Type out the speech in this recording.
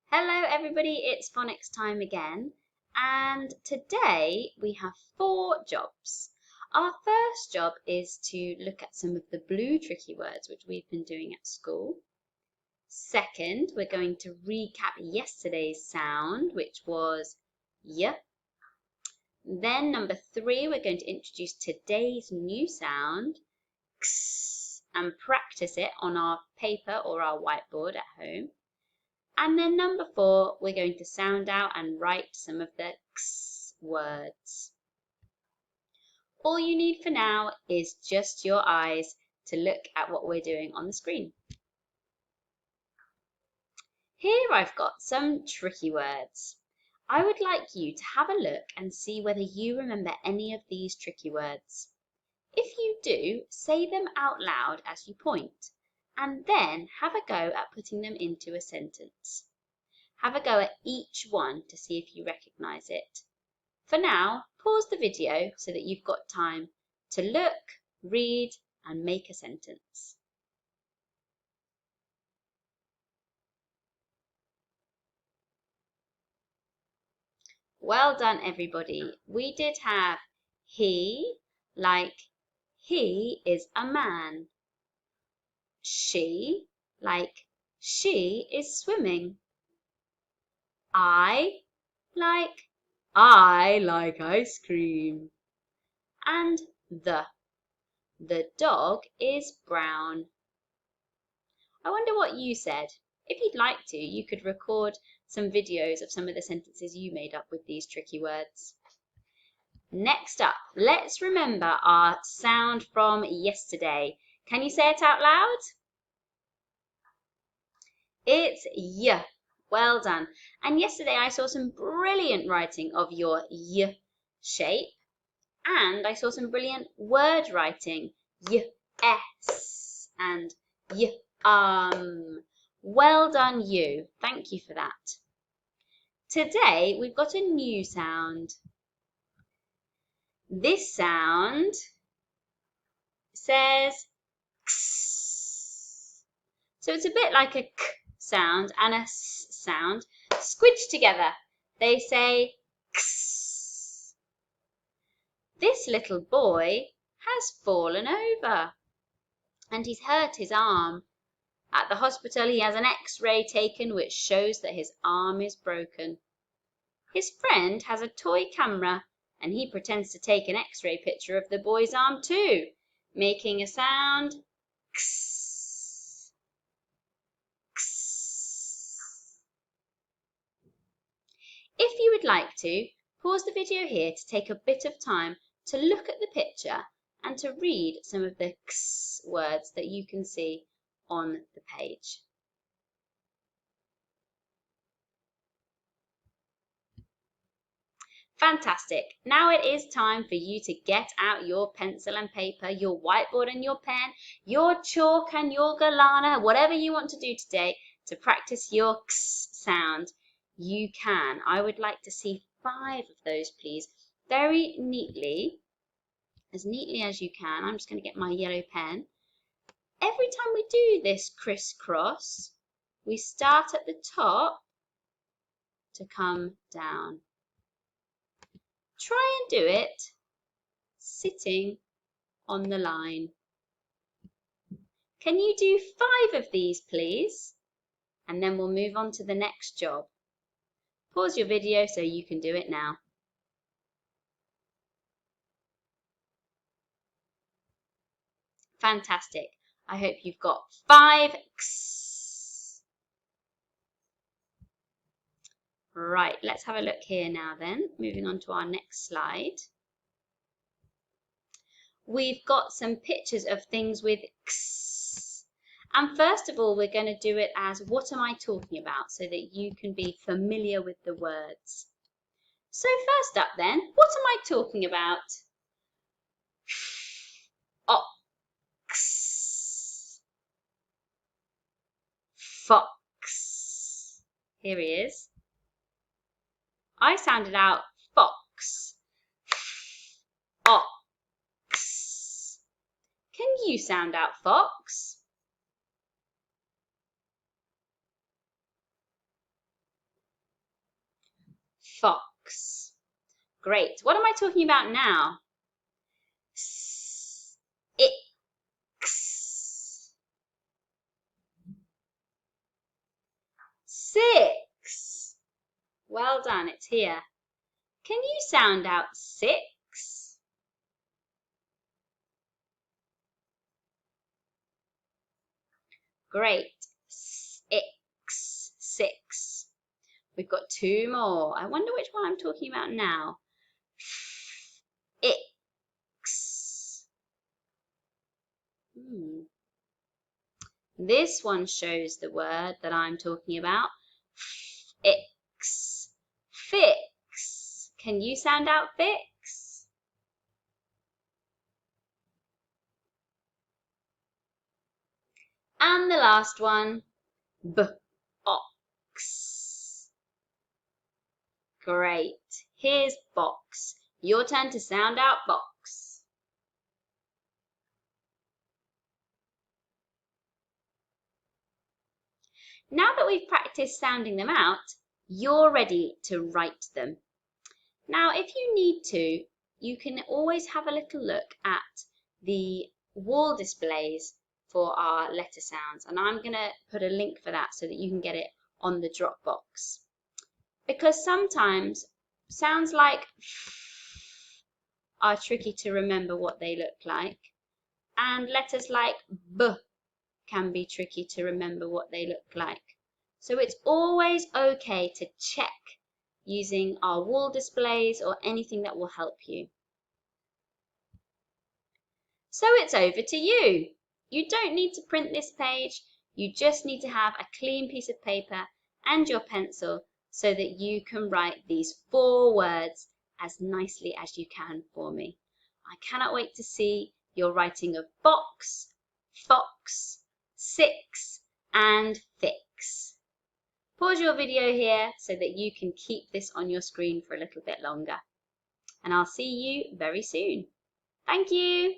Hello everybody, it's phonics time again, and today we have 4 jobs. Our first job is to look at some of the blue tricky words which we've been doing at school. Second, we're going to recap yesterday's sound, which was y. Then number 3, we're going to introduce today's new sound, x, and practice it on our paper or our whiteboard at home. And then number 4, we're going to sound out and write some of the x words. All you need for now is just your eyes to look at what we're doing on the screen. Here I've got some tricky words. I would like you to have a look and see whether you remember any of these tricky words. If you do, say them out loud as you point, and then have a go at putting them into a sentence. Have a go at each one to see if you recognise it. For now, pause the video so that you've got time to look, read, and make a sentence. Well done, everybody. We did have he, like he is a man. She, like she is swimming. I like ice cream. And the dog is brown. I wonder what you said. If you'd like to, you could record some videos of some of the sentences you made up with these tricky words. Next up, let's remember our sound from yesterday. Can you say it out loud? It's y. Well done. And yesterday I saw some brilliant writing of your y shape, and I saw some brilliant word writing, yes and y. Well done, you. Thank you for that. Today we've got a new sound. This sound says x. So it's a bit like a k sound and a s sound squidged together. They say x. This little boy has fallen over and he's hurt his arm. At the hospital he has an X-ray taken which shows that his arm is broken. His friend has a toy camera and he pretends to take an X-ray picture of the boy's arm too, making a sound x. X. If you would like to, pause the video here to take a bit of time to look at the picture and to read some of the x words that you can see on the page. Fantastic. Now it is time for you to get out your pencil and paper, your whiteboard and your pen, your chalk and your galana, whatever you want to do today to practice your x sound. You can. I would like to see 5 of those, please. Very neatly, as neatly as you can. I'm just going to get my yellow pen. Every time we do this crisscross, we start at the top to come down. Try and do it sitting on the line. Can you do 5 of these, please? And then we'll move on to the next job. Pause your video so you can do it now. Fantastic. I hope you've got 5 x. Right, let's have a look here now then. Moving on to our next slide. We've got some pictures of things with x. And first of all, we're going to do it as what am I talking about so that you can be familiar with the words. So first up then, what am I talking about? Ox. Fox. Here he is. I sounded out fox. Ox. Can you sound out fox? fox. Great. What am I talking about now? Six. Six. Well done, it's here. Can you sound out 6? Great. 6. We've got 2 more. I wonder which one I'm talking about now. X. This one shows the word that I'm talking about. Fix. Fix. Can you sound out fix? And the last one, box. Great. Here's box. Your turn to sound out box. Now that we've practiced sounding them out, you're ready to write them. Now, if you need to, you can always have a little look at the wall displays for our letter sounds, and I'm going to put a link for that so that you can get it on the Dropbox. Because sometimes sounds like are tricky to remember what they look like, and letters like B can be tricky to remember what they look like. So it's always okay to check using our wall displays or anything that will help you. So it's over to you. You don't need to print this page. You just need to have a clean piece of paper and your pencil so that you can write these 4 words as nicely as you can for me. I cannot wait to see your writing of box, fox, 6 and fix. Pause your video here so that you can keep this on your screen for a little bit longer. And I'll see you very soon. Thank you.